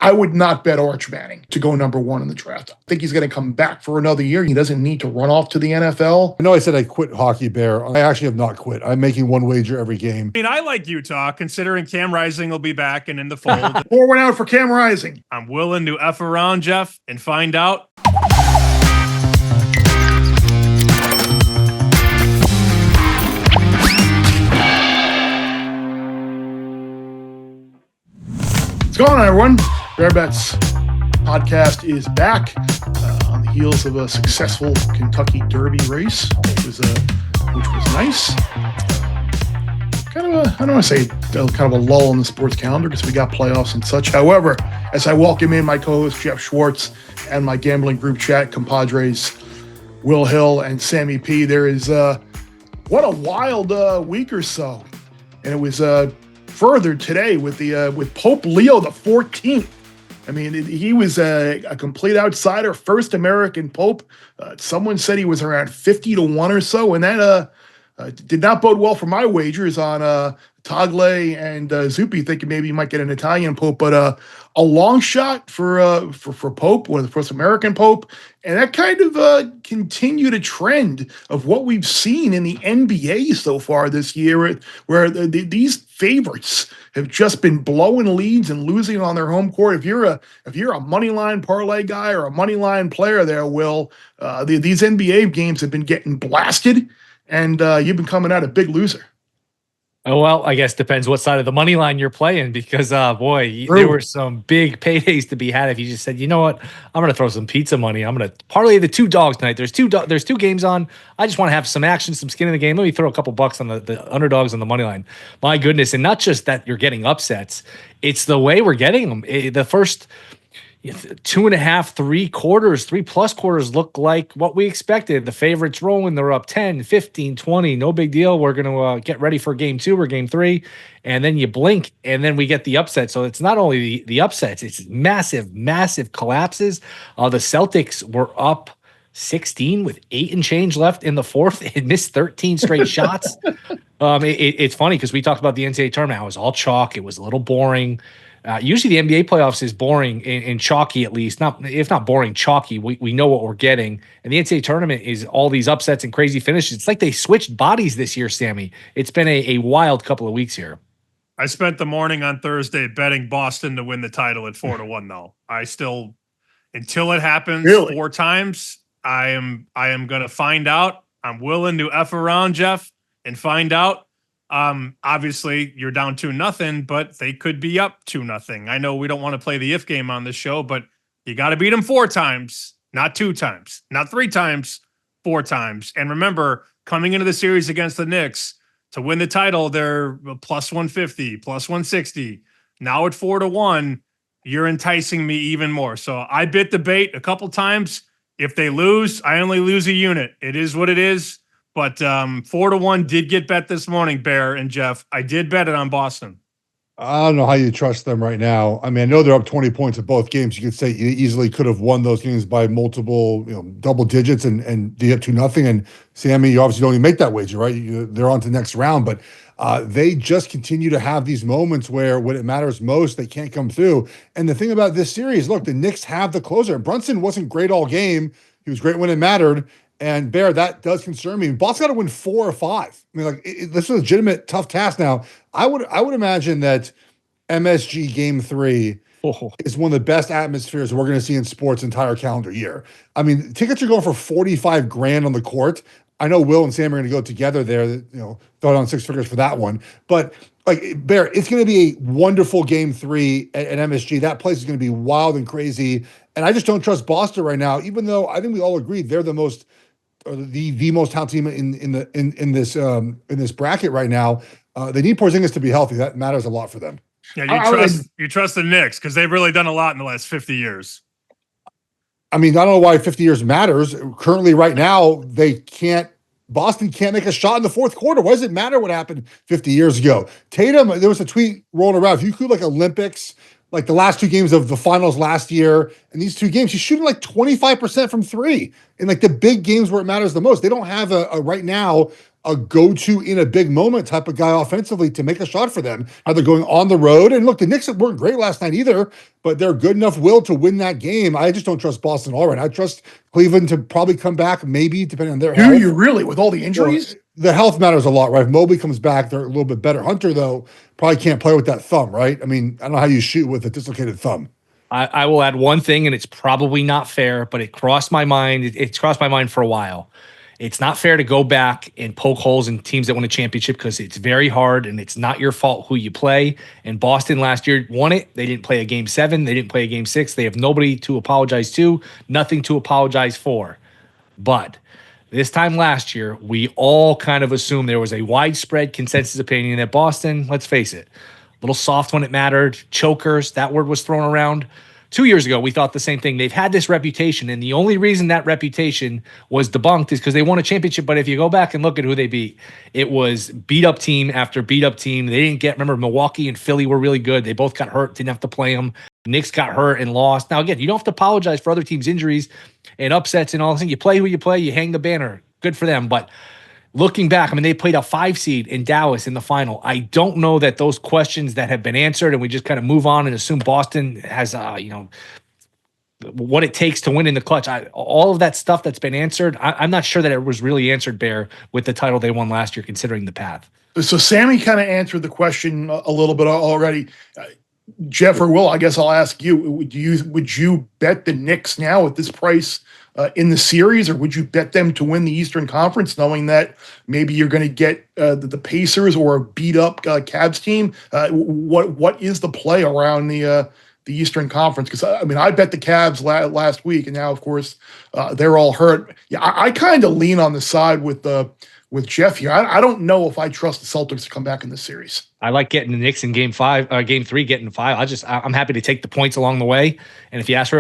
I would not bet Arch Manning to go number 1 in the draft. I think he's going to come back for another year. He doesn't need to run off to the NFL. I know I said I quit hockey, Bear. I actually have not quit. I'm making one wager every game. I mean, I like Utah, considering Cam Rising will be back and in the fold. Pour one out for Cam Rising. I'm willing to F around, Geoff, and find out. What's going on, everyone? Bear Bets podcast is back on the heels of a successful Kentucky Derby race, which was nice. Kind of I don't want to say kind of a lull in the sports calendar because we got playoffs and such. However, as I welcome in my co-host Geoff Schwartz and my gambling group chat compadres Will Hill and Sammy P, there is what a wild week or so, and it was furthered today with Pope Leo the 14th. I mean, he was a complete outsider, first American pope. Someone said he was around 50 to 1 or so, and that did not bode well for my wagers on Tagle and Zuppi, thinking maybe you might get an Italian pope, but a long shot for Pope, or the first American pope, and that kind of continued a trend of what we've seen in the NBA so far this year, where these favorites have just been blowing leads and losing on their home court. If you're a money line parlay guy or a money line player, there, Will, these NBA games have been getting blasted, and you've been coming out a big loser. Oh, well, I guess depends what side of the money line you're playing, because, boy, there were some big paydays to be had if you just said, you know what, I'm going to throw some pizza money. I'm going to parlay the 2 dogs tonight. There's two games on. I just want to have some action, some skin in the game. Let me throw a couple bucks on the underdogs on the money line. My goodness, and not just that you're getting upsets. It's the way we're getting them. The first 2.5, 3 quarters, 3+ quarters look like what we expected. The favorites rolling, they're up 10, 15, 20. No big deal. We're going to get ready for game 2 or game 3. And then you blink, and then we get the upset. So it's not only the upsets, it's massive, massive collapses. The Celtics were up 16 with 8 and change left in the fourth. It missed 13 straight shots. It's funny because we talked about the NCAA tournament. It was all chalk. It was a little boring. Usually the NBA playoffs is boring and chalky, at least. If not boring, chalky. We know what we're getting. And the NCAA tournament is all these upsets and crazy finishes. It's like they switched bodies this year, Sammy. It's been a wild couple of weeks here. I spent the morning on Thursday betting Boston to win the title at 4 to 1, though. I still, until it happens 4 times, I am going to find out. I'm willing to F around, Geoff, and find out. Obviously you're down 2-0, but they could be up 2-0. I know we don't want to play the if game on this show, but you got to beat them 4 times, not 2 times, not 3 times, 4 times. And remember, coming into the series against the Knicks to win the title, they're plus 150, plus 160. Now at 4 to 1, you're enticing me even more. So I bit the bait a couple times. If they lose, I only lose a unit. It is what it is. But 4 to 1 did get bet this morning, Bear and Geoff. I did bet it on Boston. I don't know how you trust them right now. I mean, I know they're up 20 points in both games. You could say you easily could have won those games by multiple, double digits and get 2-0. And Sammy, you obviously don't even make that wager, right? They're on to the next round, but they just continue to have these moments where when it matters most, they can't come through. And the thing about this series, look, the Knicks have the closer. Brunson wasn't great all game. He was great when it mattered. And Bear, that does concern me. Boston got to win 4 or 5. I mean, this is a legitimate tough task now. I would imagine that MSG Game 3 is one of the best atmospheres we're going to see in sports entire calendar year. I mean, tickets are going for $45,000 on the court. I know Will and Sam are going to go together there. Throw down 6 figures for that one. But Bear, it's going to be a wonderful Game 3 at MSG. That place is going to be wild and crazy. And I just don't trust Boston right now, even though I think we all agree they're the most. Or the most talented team in this bracket right now. They need Porzingis to be healthy. That matters a lot for them. Yeah, you trust the Knicks because they've really done a lot in the last 50 years. I mean, I don't know why 50 years matters. Currently, right now, Boston can't make a shot in the fourth quarter. Why does it matter what happened 50 years ago? Tatum, there was a tweet rolling around. If you include Olympics, like the last 2 games of the finals last year, and these 2 games, he's shooting 25% from 3 in the big games where it matters the most. They don't have a right now a go-to in a big moment type of guy offensively to make a shot for them. Now they're going on the road, and look, the Knicks weren't great last night either, but they're good enough will to win that game. I just don't trust Boston all right. I trust Cleveland to probably come back, maybe depending on their health. Do you really, with all the injuries? Well, the health matters a lot, right? If Mobley comes back, they're a little bit better. Hunter, though, probably can't play with that thumb, right? I mean, I don't know how you shoot with a dislocated thumb. I will add one thing, and it's probably not fair, but it crossed my mind. It's crossed my mind for a while. It's not fair to go back and poke holes in teams that win a championship because it's very hard and it's not your fault who you play. And Boston last year won it. They didn't play a game 7. They didn't play a game 6. They have nobody to apologize to, nothing to apologize for. But this time last year, we all kind of assumed there was a widespread consensus opinion that Boston, let's face it, a little soft when it mattered, chokers, that word was thrown around. 2 years ago, we thought the same thing. They've had this reputation, and the only reason that reputation was debunked is because they won a championship. But if you go back and look at who they beat, it was beat-up team after beat-up team. They didn't get – remember, Milwaukee and Philly were really good. They both got hurt, didn't have to play them. Knicks got hurt and lost. Now, again, you don't have to apologize for other teams' injuries and upsets and all this thing. You play who you play. You hang the banner. Good for them. But looking back, I mean, they played a 5 seed in Dallas in the final. I don't know that those questions that have been answered and we just kind of move on and assume Boston has, what it takes to win in the clutch. All of that stuff that's been answered, I'm not sure that it was really answered, Bear, with the title they won last year, considering the path. So Sammy kind of answered the question a little bit already. Geoff or Will, I guess I'll ask you, would you bet the Knicks now at this price in the series, or would you bet them to win the Eastern Conference, knowing that maybe you're going to get the Pacers or a beat-up Cavs team? What is the play around the Eastern Conference? Because, I mean, I bet the Cavs last week, and now, of course, they're all hurt. Yeah, I kind of lean on the side with Geoff here. I don't know if I trust the Celtics to come back in this series. I like getting the Knicks in game 3, getting 5. I'm happy to take the points along the way. And if you ask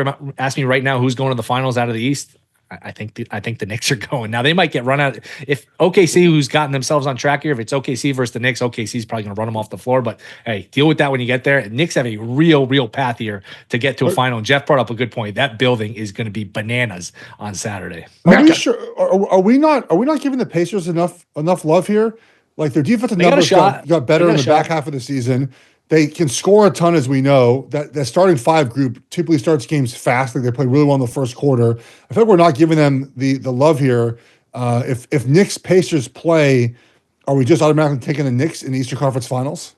me right now who's going to the finals out of the East, I think the Knicks are going. Now they might get run out. If OKC, who's gotten themselves on track here, if it's OKC versus the Knicks, OKC is probably going to run them off the floor. But hey, deal with that when you get there. Knicks have a real path here to get to a final. And Geoff brought up a good point. That building is going to be bananas on Saturday. Are we sure? Are we not giving the Pacers enough love here? Like, their defensive numbers got better in the back half of the season. They can score a ton, as we know. That starting 5 group typically starts games fast. Like, they play really well in the first quarter. I think we're not giving them the love here. If Knicks Pacers play, are we just automatically taking the Knicks in the Eastern Conference Finals?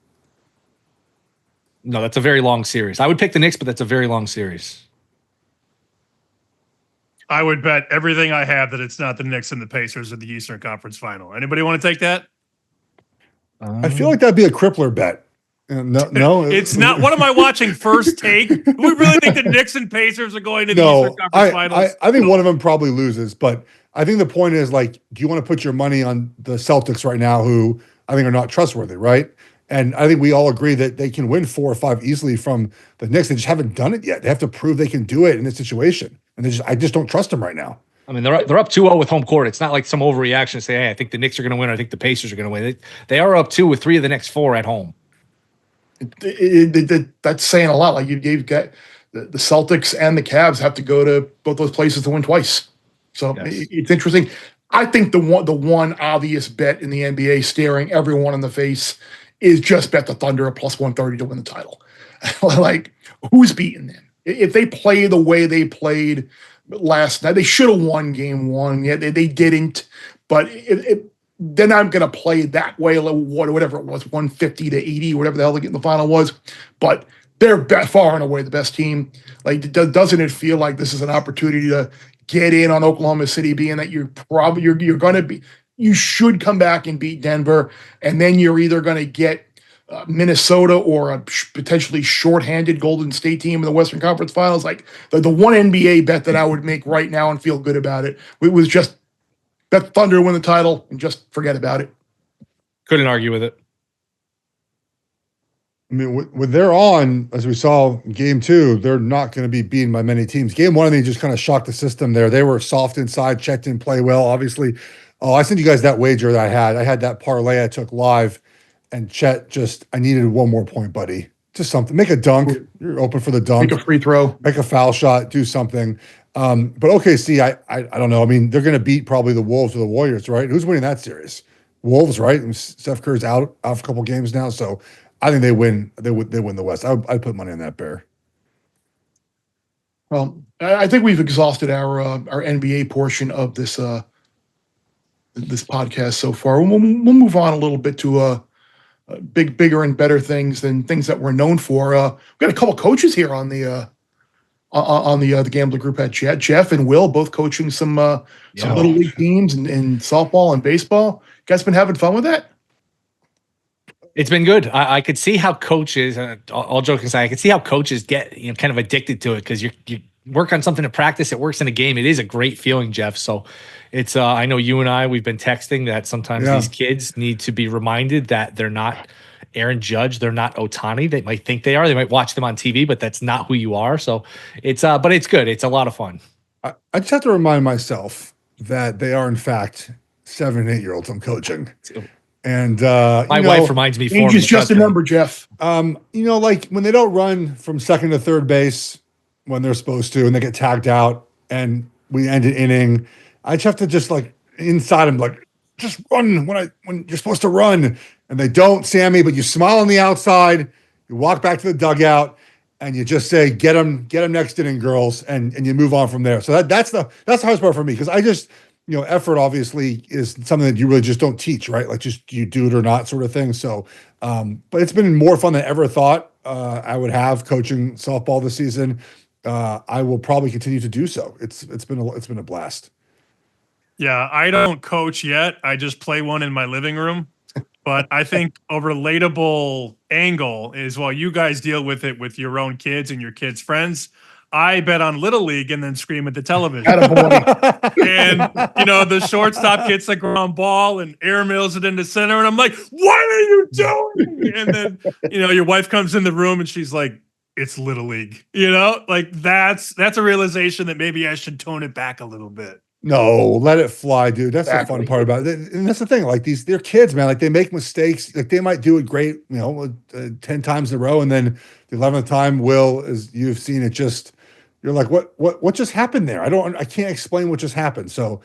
No, that's a very long series. I would pick the Knicks, but that's a very long series. I would bet everything I have that it's not the Knicks and the Pacers in the Eastern Conference Final. Anybody want to take that? I feel like that'd be a crippler bet. No, it's not. What am I watching? First Take? We really think the Knicks and Pacers are going to the Eastern Conference Finals? I think one of them probably loses, but I think the point is, like, do you want to put your money on the Celtics right now, who I think are not trustworthy, right? And I think we all agree that they can win 4 or 5 easily from the Knicks. They just haven't done it yet. They have to prove they can do it in this situation, and I just don't trust them right now. I mean, they're up 2-0 with home court. It's not like some overreaction to say, hey, I think the Knicks are going to win, or I think the Pacers are going to win. They are up 2 with 3 of the next 4 at home. That's saying a lot. Like, you've got the Celtics and the Cavs have to go to both those places to win twice. So yes. It's interesting. I think the one obvious bet in the NBA, staring everyone in the face, is just bet the Thunder at plus 130 to win the title. Like, who's beating them? If they play the way they played last night, they should have won game 1. Yeah, they didn't. But then I'm going to play that way, whatever it was, 150 to 80, whatever the hell the final was. But they're far and away the best team. Like, doesn't it feel like this is an opportunity to get in on Oklahoma City, being that you're going to be, you should come back and beat Denver, and then you're either going to get Minnesota or a potentially shorthanded Golden State team in the Western Conference Finals. Like, the one NBA bet that I would make right now and feel good about it was just bet Thunder win the title and just forget about it. Couldn't argue with it. I mean, when they're on, as we saw in game 2, they're not going to be beaten by many teams. Game 1, they just kind of shocked the system there. They were soft inside, Chet didn't play well, obviously. Oh, I sent you guys that wager that I had. I had that parlay I took live, and Chet I needed one more point, buddy. Just something. Make a dunk. You're open for the dunk. Make a free throw. Make a foul shot. Do something. But OKC, I don't know. I mean, they're going to beat probably the Wolves or the Warriors, right? Who's winning that series? Wolves, right? And Steph Curry's out for a couple games now, so I think they win. They win the West. I'd put money on that Bear. Well, I think we've exhausted our NBA portion of this this podcast so far. We'll move on a little bit to bigger and better things than things that we're known for. We've got a couple coaches here on the Gambler Group at Geoff and Will, both coaching some little league teams in softball and baseball. You guys been having fun with that? It's been good. I could see how coaches, all joking aside, I could see how coaches get kind of addicted to it because you work on something to practice. It works in a game. It is a great feeling, Geoff. So it's I know you and I, we've been texting that sometimes these kids need to be reminded that they're not Aaron Judge, they're not Ohtani. They might think they are. They might watch them on TV, but that's not who you are. So it's but it's good. It's a lot of fun. I just have to remind myself that they are in fact 7 and 8 year olds I'm coaching. And my wife reminds me. Age is just a number, Geoff. Like when they don't run from second to third base when they're supposed to, and they get tagged out, and we end an inning, I just have to just like inside them, like just run when you're supposed to run, and they don't, Sammy. But you smile on the outside, you walk back to the dugout, and you just say, "Get them next inning, girls," and you move on from there. So that's the hardest part for me because I just. Effort obviously is something that you really just don't teach, right? Like just you do it or not sort of thing. So, but it's been more fun than I ever thought I would have coaching softball this season. I will probably continue to do so. It's been a blast. Yeah, I don't coach yet. I just play one in my living room. But I think a relatable angle is while you guys deal with it with your own kids and your kids' friends, I bet on Little League and then scream at the television. And, the shortstop gets the ground ball and airmails it into center. And I'm like, what are you doing? And then, your wife comes in the room and she's like, it's Little League. Like that's a realization that maybe I should tone it back a little bit. No, let it fly, dude. That's the fun part about it. And that's the thing. Like they're kids, man. Like they make mistakes. Like they might do it great, 10 times in a row. And then the 11th time, Will, as you've seen it, just, you're like, what just happened there? I can't explain what just happened. So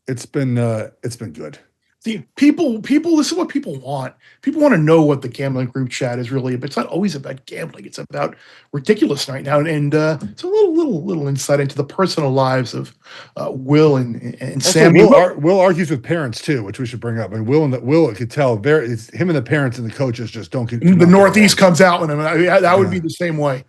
it's been good. See, people, this is what people want. People want to know what the gambling group chat is really, but it's not always about gambling. It's about ridiculous right now. And it's a little insight into the personal lives of Will and Sammy. Will argues with parents too, which we should bring up. And Will could tell it's him and the parents and the coaches just don't get the Northeast comes out with him. That would be the same way.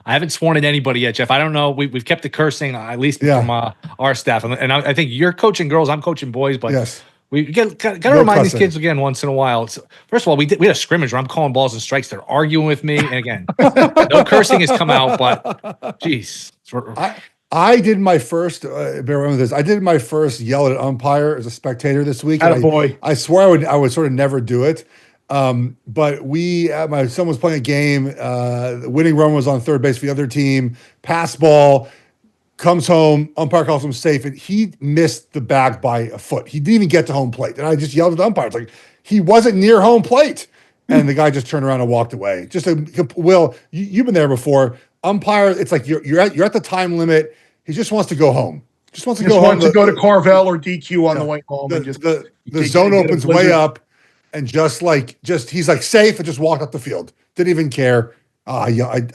I haven't sworn at anybody yet, Geoff. I don't know. We've kept the cursing, at least from our staff. And I think you're coaching girls, I'm coaching boys, but yes. We got to remind these kids again once in a while. So, first of all, we had a scrimmage where I'm calling balls and strikes. They're arguing with me. And again, no cursing has come out, but geez. I did my first, bear with this. I did my first yell at an umpire as a spectator this week. I swore I would sort of never do it. But my son was playing a game. The winning run was on third base for the other team. Pass ball, comes home. Umpire calls him safe, and he missed the bag by a foot. He didn't even get to home plate, and I just yelled at the umpire. It's like he wasn't near home plate, and the guy just turned around and walked away. Will, you've been there before. Umpire, it's like you're at the time limit. He just wants to go home. Just wants to go to Carvel or DQ on the way home. The zone opens way up. And just he's like safe and just walked up the field. Didn't even care. I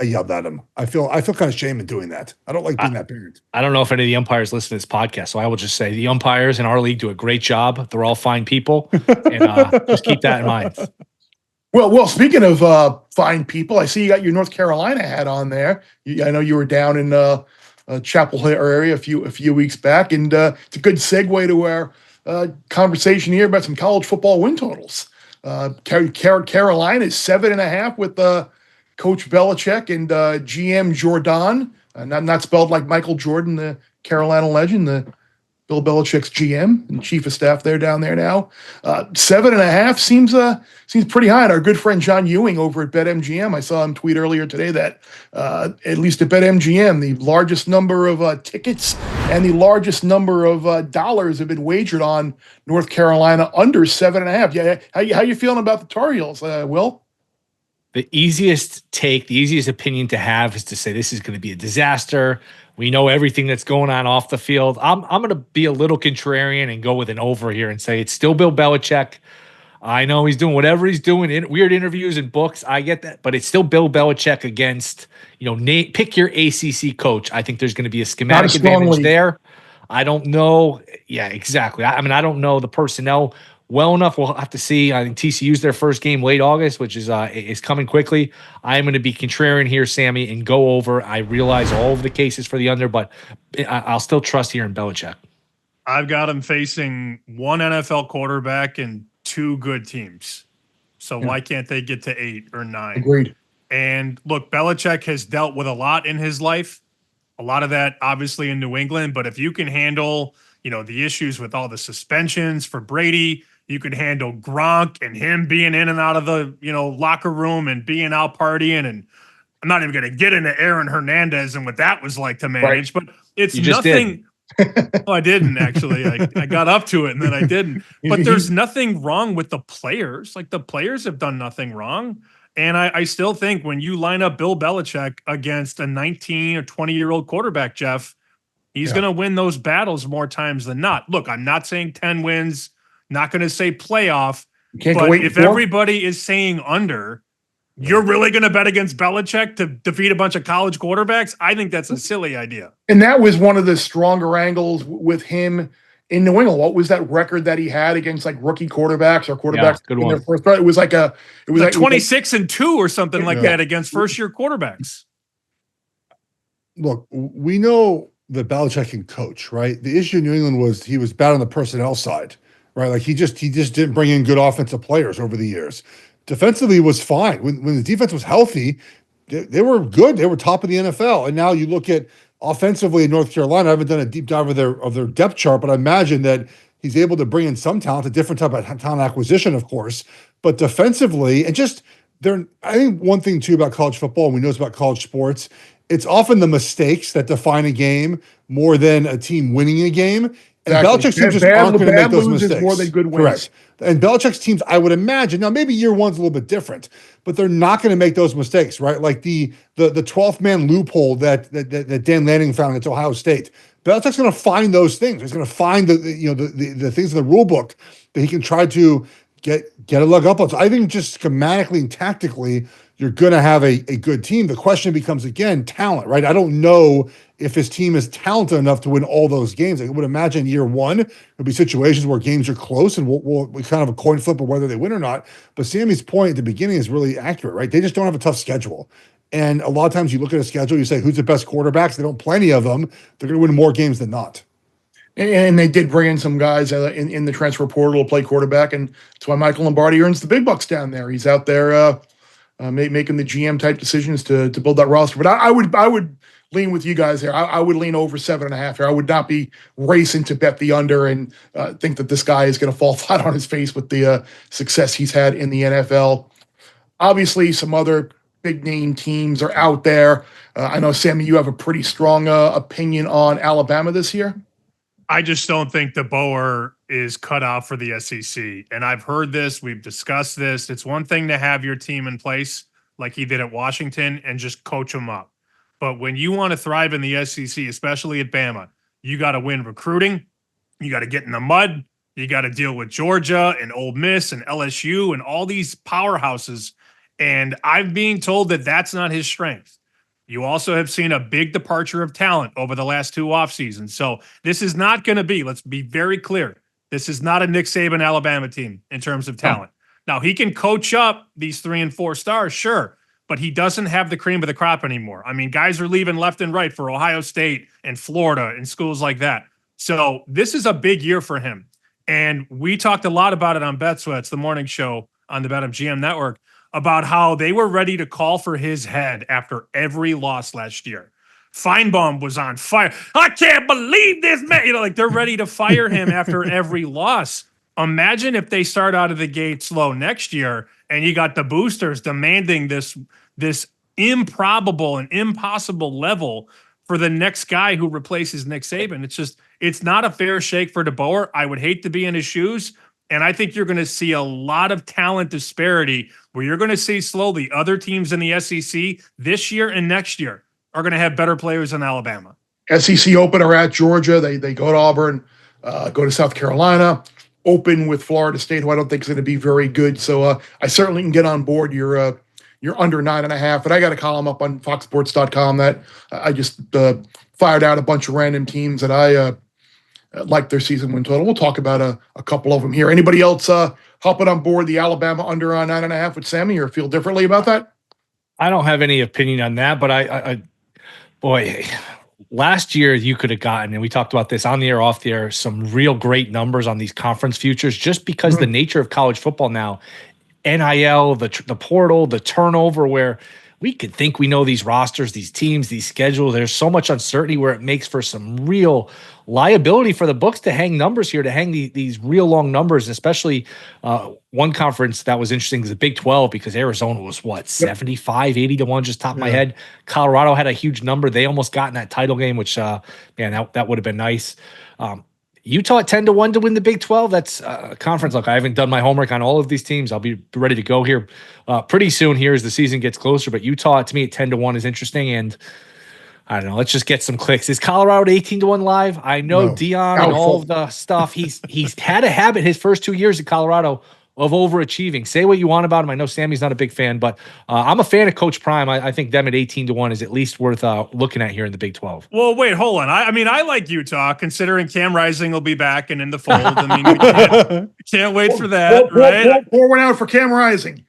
yelled at him. I feel kind of shame in doing that. I don't like being that parent. I don't know if any of the umpires listen to this podcast, so I will just say the umpires in our league do a great job. They're all fine people, and just keep that in mind. Well, speaking of fine people, I see you got your North Carolina hat on there. I know you were down in Chapel Hill area a few weeks back, and it's a good segue to our conversation here about some college football win totals. Carolina is 7.5 with Coach Belichick and GM Jordan, not spelled like Michael Jordan, the Carolina legend, the Bill Belichick's GM and chief of staff there down there now. 7.5 seems pretty high. And our good friend John Ewing over at BetMGM, I saw him tweet earlier today that at least at BetMGM, the largest number of tickets and the largest number of dollars have been wagered on North Carolina under 7.5. Yeah, how you feeling about the Tar Heels, Will? the easiest take, the easiest opinion to have is to say this is going to be a disaster. We know everything that's going on off the field. I'm going to be a little contrarian and go with an over here and say it's still Bill Belichick. I know he's doing whatever he's doing in weird interviews and books. I get that, but it's still Bill Belichick against, pick your ACC coach. I think there's going to be a schematic advantage there. I don't know. Yeah, exactly. I don't know the personnel well enough. We'll have to see. I think TCU's their first game late August, which is coming quickly. I am going to be contrarian here, Sammy, and go over. I realize all of the cases for the under, but I'll still trust here in Belichick. I've got him facing one NFL quarterback and two good teams. So why can't they get to 8 or 9? Agreed. And look, Belichick has dealt with a lot in his life. A lot of that obviously in New England, but if you can handle, the issues with all the suspensions for Brady, you can handle Gronk and him being in and out of the, locker room and being out partying. And I'm not even going to get into Aaron Hernandez and what that was like to manage, but it's nothing. Oh, I didn't actually. I got up to it and then I didn't. But there's nothing wrong with the players. Like the players have done nothing wrong. And I still think when you line up Bill Belichick against a 19 or 20-year-old quarterback, Geoff, he's going to win those battles more times than not. Look, I'm not saying 10 wins, not going to say playoff, but if everybody is saying under, you're really going to bet against Belichick to defeat a bunch of college quarterbacks? I think that's a silly idea. And that was one of the stronger angles with him in New England. What was that record that he had against like rookie quarterbacks or quarterbacks in their first start? It was like 26-2 or something like that against first-year quarterbacks. Look, we know that Belichick can coach, right? The issue in New England was he was bad on the personnel side, right? Like he just didn't bring in good offensive players over the years. Defensively was fine. When the defense was healthy, they were good. They were top of the NFL. And now you look at offensively in North Carolina. I haven't done a deep dive of their depth chart, but I imagine that he's able to bring in some talent, a different type of talent acquisition, of course. But defensively, and just I think one thing too about college football, and we know this about college sports, it's often the mistakes that define a game more than a team winning a game. And Belichick's teams just aren't going to make those mistakes. More than good wins. Correct. And Belichick's teams, I would imagine, now maybe year one's a little bit different, but they're not going to make those mistakes, right? Like the 12th man loophole that Dan Lanning found at Ohio State. Belichick's going to find those things. He's going to find the things in the rule book that he can try to get a leg up on. So I think just schematically and tactically, you're going to have a good team. The question becomes, again, talent, right? I don't know if his team is talented enough to win all those games. I would imagine year one, there'll be situations where games are close and we'll kind of a coin flip of whether they win or not. But Sammy's point at the beginning is really accurate, right? They just don't have a tough schedule. And a lot of times you look at a schedule, you say, who's the best quarterbacks? They don't play any of them. They're going to win more games than not. And they did bring in some guys in the transfer portal to play quarterback. And that's why Michael Lombardi earns the big bucks down there. He's out there making the GM type decisions to build that roster. But I would lean with you guys here. I would lean over 7.5 here. I would not be racing to bet the under and think that this guy is going to fall flat on his face with the success he's had in the NFL. Obviously, some other big name teams are out there. I know, Sammy, you have a pretty strong opinion on Alabama this year. I just don't think DeBoer is cut out for the SEC. And I've heard this. We've discussed this. It's one thing to have your team in place like he did at Washington and just coach them up. But when you want to thrive in the SEC, especially at Bama, you got to win recruiting. You got to get in the mud. You got to deal with Georgia and Ole Miss and LSU and all these powerhouses. And I'm being told that that's not his strength. You also have seen a big departure of talent over the last 2 off seasons. So this is not going to be, let's be very clear, this is not a Nick Saban Alabama team in terms of talent. Now, he can coach up these 3 and 4 stars, sure, but he doesn't have the cream of the crop anymore. I mean, guys are leaving left and right for Ohio State and Florida and schools like that. So this is a big year for him. And we talked a lot about it on Bet Sweats, the morning show on the BetMGM network, about how they were ready to call for his head after every loss last year. Feinbaum was on fire. I can't believe this, man. Like they're ready to fire him after every loss. Imagine if they start out of the gate slow next year and you got the boosters demanding this improbable and impossible level for the next guy who replaces Nick Saban. It's not a fair shake for DeBoer. I would hate to be in his shoes. And I think you're going to see a lot of talent disparity where you're going to see slowly other teams in the SEC this year and next year are going to have better players than Alabama. SEC opener at Georgia. They go to Auburn, go to South Carolina, open with Florida State, who I don't think is going to be very good. So I certainly can get on board your under 9.5. And I got a column up on foxsports.com that I just fired out a bunch of random teams that I like their season win total. We'll talk about a couple of them here. Anybody else hopping on board the Alabama under 9.5 with Sammy, or feel differently about that? I don't have any opinion on that, but I boy, last year you could have gotten, and we talked about this on the air, off the air, some real great numbers on these conference futures, just because the nature of college football now, NIL, the portal, the turnover, where we could think we know these rosters, these teams, these schedules. There's so much uncertainty where it makes for some real liability for the books to hang numbers here, to hang these real long numbers, especially one conference that was interesting is the Big 12, because Arizona was 75, 80 to 1, just top of my head. Colorado had a huge number. They almost got in that title game, which, that would have been nice. Utah at 10 to 1 to win the Big 12. That's a conference. Look, I haven't done my homework on all of these teams. I'll be ready to go here pretty soon here as the season gets closer. But Utah, to me, at 10 to 1 is interesting. And I don't know. Let's just get some clicks. Is Colorado 18 to 1 live? I know Dion and all of the stuff. He's had a habit his first 2 years at Colorado of overachieving. Say what you want about him. I know Sammy's not a big fan, but I'm a fan of Coach Prime. I think them at 18 to 1 is at least worth looking at here in the Big 12. Well, wait, hold on. I mean, I like Utah, considering Cam Rising will be back and in the fold. I mean, we can't wait for that, right? Pour one out for Cam Rising.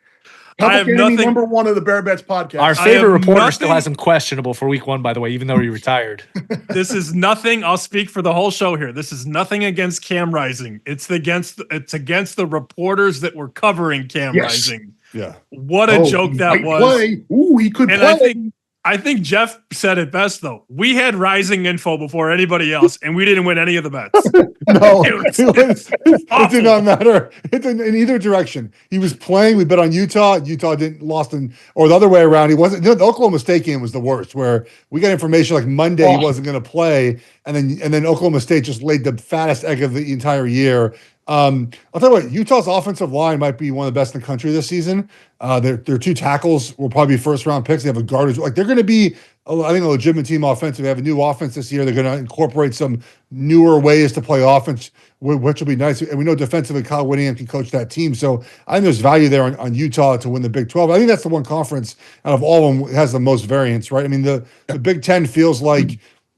I have nothing. Number one of the Bear Bets podcast. Our favorite reporter still has him questionable for week 1, by the way, even though he retired. This is nothing. I'll speak for the whole show here. This is nothing against Cam Rising. It's against the reporters that were covering Cam Rising. Yeah. What a joke that was. Play. Ooh, he could play. I think Geoff said it best, though. We had Rising info before anybody else, and we didn't win any of the bets. No, it did not matter. It's in either direction. He was playing. We bet on Utah. Utah lost, or the other way around. He wasn't. The Oklahoma State game was the worst, where we got information like Monday he wasn't going to play, and then Oklahoma State just laid the fattest egg of the entire year. I'll tell you what, Utah's offensive line might be one of the best in the country this season. Their 2 tackles will probably be first-round picks. They have a guard. Like, they're going to be, I think, a legitimate team offensive. They have a new offense this year. They're going to incorporate some newer ways to play offense, which will be nice. And we know defensively Kyle Whittingham can coach that team. So I think there's value there on Utah to win the Big 12. I think that's the one conference out of all of them has the most variance, right? I mean, the Big 10 feels like,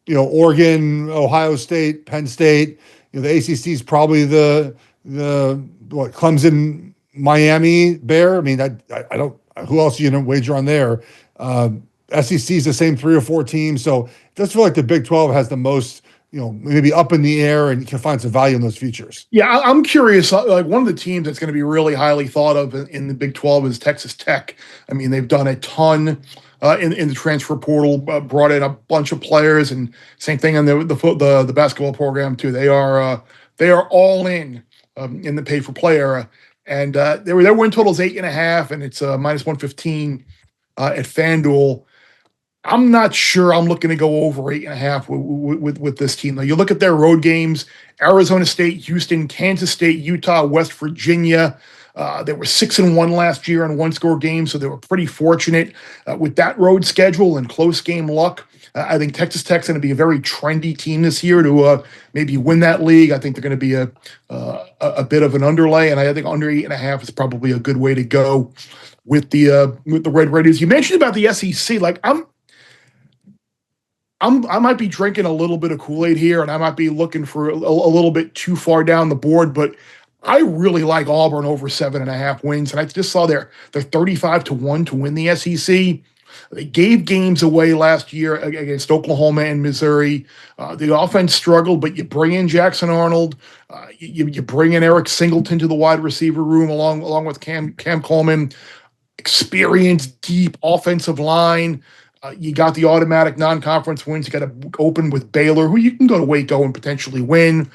Oregon, Ohio State, Penn State. The ACC is probably the Clemson, Miami, Bear. I mean, I don't. Who else are you going to wager on there? SEC is the same 3 or 4 teams, so it does feel like the Big 12 has the most, maybe up in the air, and you can find some value in those futures. Yeah, I'm curious. Like, one of the teams that's going to be really highly thought of in the Big 12 is Texas Tech. I mean, they've done a ton. In the transfer portal, brought in a bunch of players, and same thing in the basketball program too. They are all in the pay for play era, and their win total is 8.5, and it's minus 115 at FanDuel. I'm not sure I'm looking to go over 8.5 with this team. Now, you look at their road games: Arizona State, Houston, Kansas State, Utah, West Virginia. They were 6-1 last year in 1-score games, so they were pretty fortunate with that road schedule and close game luck. I think Texas Tech's going to be a very trendy team this year to maybe win that league. I think they're going to be a bit of an underlay, and I think under 8.5 is probably a good way to go with the Red Raiders. You mentioned about the SEC. Like, I might be drinking a little bit of Kool-Aid here, and I might be looking for a little bit too far down the board, but I really like Auburn over 7.5 wins, and I just saw they're 35 to 1 to win the SEC. They gave games away last year against Oklahoma and Missouri. The offense struggled, but you bring in Jackson Arnold, you bring in Eric Singleton to the wide receiver room along with Cam Coleman, experienced, deep offensive line. You got the automatic non-conference wins. You got to open with Baylor, who you can go to Waco and potentially win.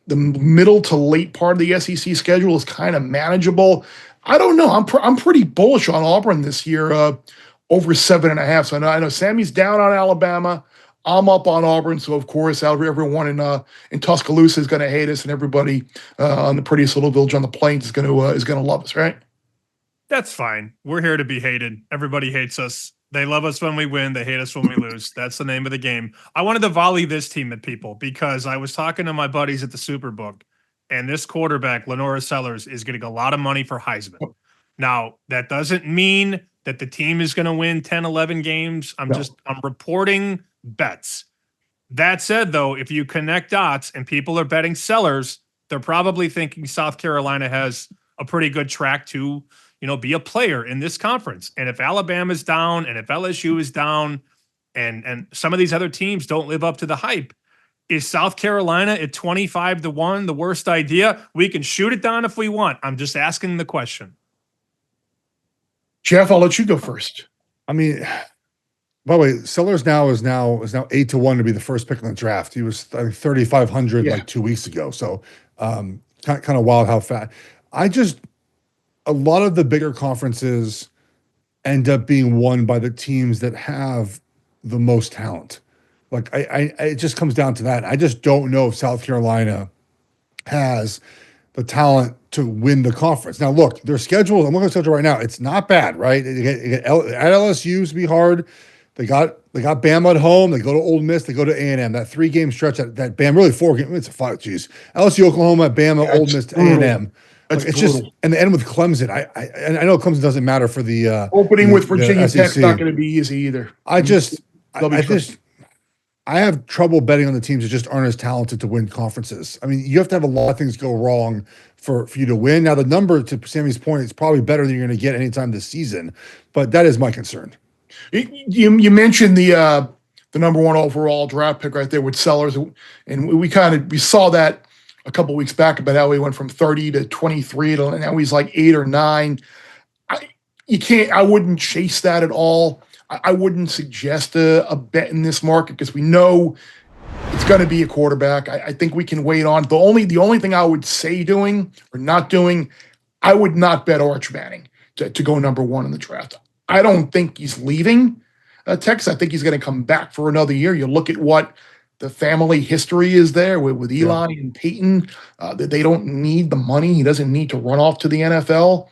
The middle to late part of the SEC schedule is kind of manageable. I don't know. I'm pretty bullish on Auburn this year, over 7.5. So I know Sammy's down on Alabama. I'm up on Auburn, so of course everyone in Tuscaloosa is going to hate us, and everybody on the prettiest little village on the plains is going to love us, right? That's fine. We're here to be hated. Everybody hates us. They love us when we win. They hate us when we lose. That's the name of the game. I wanted to volley this team at people because I was talking to my buddies at the Superbook, and this quarterback, Lenora Sellers, is getting a lot of money for Heisman. Now, that doesn't mean that the team is going to win 10, 11 games. I'm reporting bets. That said, though, if you connect dots and people are betting Sellers, they're probably thinking South Carolina has a pretty good track to, be a player in this conference. And if Alabama's down and if LSU is down and some of these other teams don't live up to the hype, is South Carolina at 25-1 the worst idea? We can shoot it down if we want. I'm just asking the question. Geoff, I'll let you go first. I mean, by the way, Sellers is now 8-1 to be the first pick in the draft. He was, I think, 3,500 like 2 weeks ago. So kind of wild how fast. A lot of the bigger conferences end up being won by the teams that have the most talent. Like it just comes down to that. I just don't know if South Carolina has the talent to win the conference. Now, look, their schedule, I'm looking at the schedule right now. It's not bad, right? At LSU to be hard. They got Bama at home. They go to Ole Miss. They go to A&M. That 3-game stretch, that Bama, really 4 games. It's a 5. Geez, LSU, Oklahoma, Bama, Ole Miss to A&M. Like, it's just, and the end with Clemson. I know Clemson doesn't matter for the opening with Virginia Tech's not going to be easy either. I have trouble betting on the teams that just aren't as talented to win conferences. I mean, you have to have a lot of things go wrong for you to win. Now, the number, to Sammy's point, is probably better than you're going to get anytime this season, but that is my concern. You mentioned the number 1 overall draft pick right there with Sellers, and we saw that a couple weeks back about how he went from 30 to 23 and now he's like 8 or 9. I wouldn't chase that at all. I wouldn't suggest a bet in this market because we know it's going to be a quarterback. I think we can wait on. The only thing I would say doing or not doing, I would not bet Arch Manning to go number 1 in the draft. I don't think he's leaving Texas. I think he's going to come back for another year. You look at what the family history is there with Eli and Peyton. That they don't need the money. He doesn't need to run off to the NFL.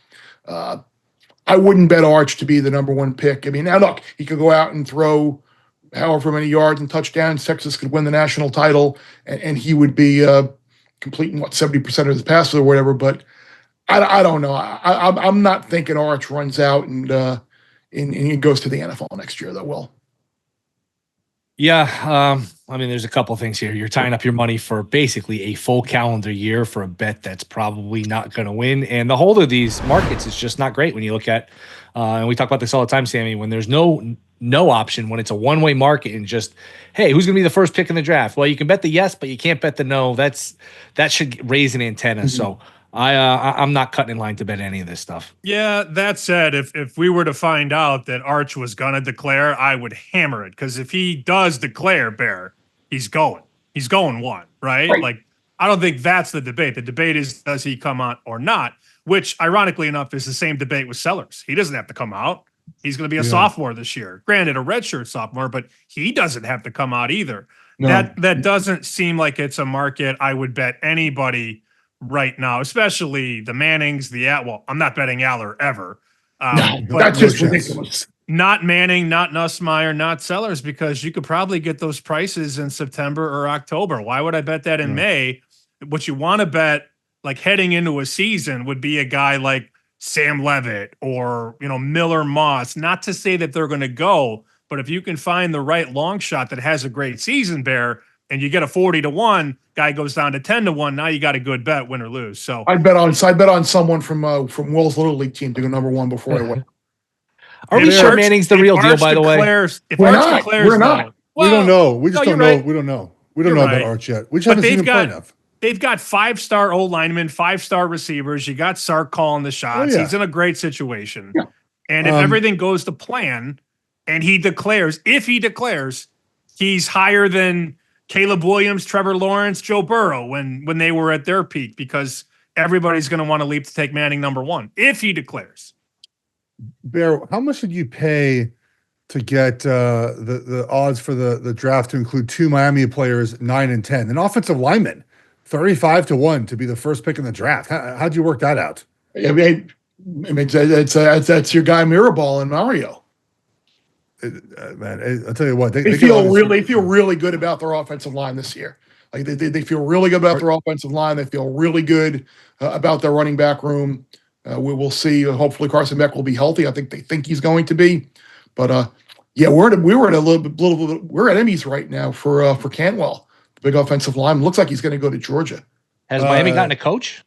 I wouldn't bet Arch to be the number 1 pick. I mean, now look, he could go out and throw however many yards and touchdowns. Texas could win the national title, and he would be completing 70% of his passes or whatever. But I don't know. I'm not thinking Arch runs out and he goes to the NFL next year, though. Will. Yeah, I mean, there's a couple things here. You're tying up your money for basically a full calendar year for a bet that's probably not going to win. And the hold of these markets is just not great when you look at, and we talk about this all the time, Sammy, when there's no option, when it's a one-way market and just, hey, who's going to be the first pick in the draft? Well, you can bet the yes, but you can't bet the no. That should raise an antenna. Mm-hmm. So I'm not cutting in line to bet any of this stuff. Yeah, that said, if we were to find out that Arch was going to declare, I would hammer it. Because if he does declare, Bear, he's going 1, right? Like, I don't think that's the debate. The debate is, does he come out or not? Which, ironically enough, is the same debate with Sellers. He doesn't have to come out. He's going to be a sophomore this year. Granted, a redshirt sophomore, but he doesn't have to come out either. No. That doesn't seem like it's a market I would bet anybody right now, especially the Mannings, I'm not betting Aller ever. No, that's just ridiculous. Not Manning, not Nussmeier, not Sellers, because you could probably get those prices in September or October. Why would I bet that in May? What you want to bet, like heading into a season, would be a guy like Sam Levitt or Miller Moss. Not to say that they're going to go, but if you can find the right long shot that has a great season, Bear, and you get a 40-1, guy goes down to 10-1. Now you got a good bet, win or lose. So I bet on someone from Will's Little League team to go number 1 before I win. Are we sure Manning's the real deal? By the way, we're not. We don't know. We just don't know. We don't know. We don't know about Arch yet. We just haven't seen him play enough. They've got 5-star old linemen, 5-star receivers. You got Sark calling the shots. He's in a great situation. Yeah. And if everything goes to plan, and if he declares, he's higher than Caleb Williams, Trevor Lawrence, Joe Burrow when they were at their peak, because everybody's going to want to leap to take Manning number 1 if he declares. Bear, how much did you pay to get the odds for the draft to include 2 Miami players, 9 and 10. An offensive lineman, 35-1 to be the first pick in the draft. How'd you work that out? I mean, that's your guy Mirabal and Mario. Man, I'll tell you what, they feel really good about their offensive line this year. Like they feel really good about their offensive line. They feel really good about their running back room. We will see. Hopefully, Carson Beck will be healthy. I think they think he's going to be. But we're at enemies right now for Cantwell, the big offensive line. Looks like he's going to go to Georgia. Has Miami gotten a coach?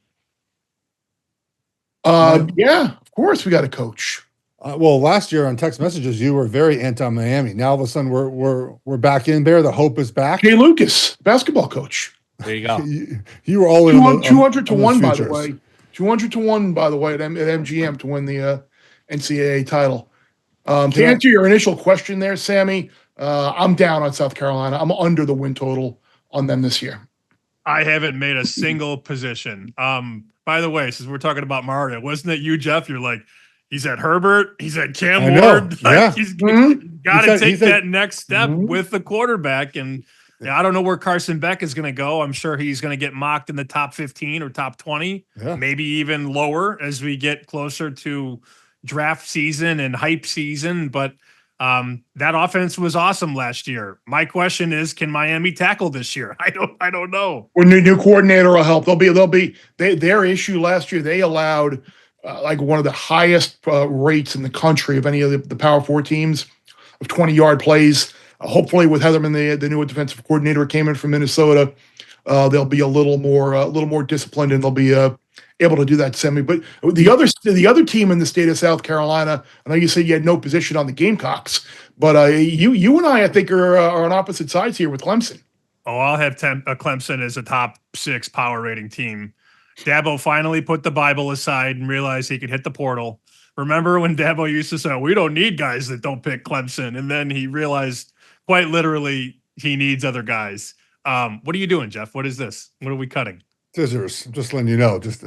Yeah, of course we got a coach. Well, last year on text messages, you were very anti-Miami. Now all of a sudden we're back in there. The hope is back. Jay Lucas, basketball coach. There you go. you were all in 200 to 1, by the way. 200 to 1, by the way, at MGM to win the NCAA title. To answer your initial question there, Sammy, I'm down on South Carolina. I'm under the win total on them this year. I haven't made a single position. By the way, since we're talking about Mario, wasn't it you, Geoff? You're like, he's at Herbert. He's at Cam Ward. Like, he's got to take that next step with the quarterback. And I don't know where Carson Beck is going to go. I'm sure he's going to get mocked in the top 15 or top 20, maybe even lower as we get closer to draft season and hype season. But that offense was awesome last year. My question is, can Miami tackle this year? I don't know. Well, new coordinator will help. Their issue last year, they allowed like one of the highest rates in the country of any of the Power 4 teams of 20-yard plays. Hopefully, with Heatherman, the new defensive coordinator, came in from Minnesota, they'll be a little more disciplined, and they'll be able to do that semi. But the other team in the state of South Carolina, I know you said you had no position on the Gamecocks, but you and I think are on opposite sides here with Clemson. Oh, I'll have Clemson as a top 6 power rating team. Dabo finally put the Bible aside and realized he could hit the portal. Remember when Dabo used to say, we don't need guys that don't pick Clemson? And then he realized quite literally he needs other guys. What are you doing, Geoff? What is this? What are we cutting? Scissors. I'm just letting you know. I'm just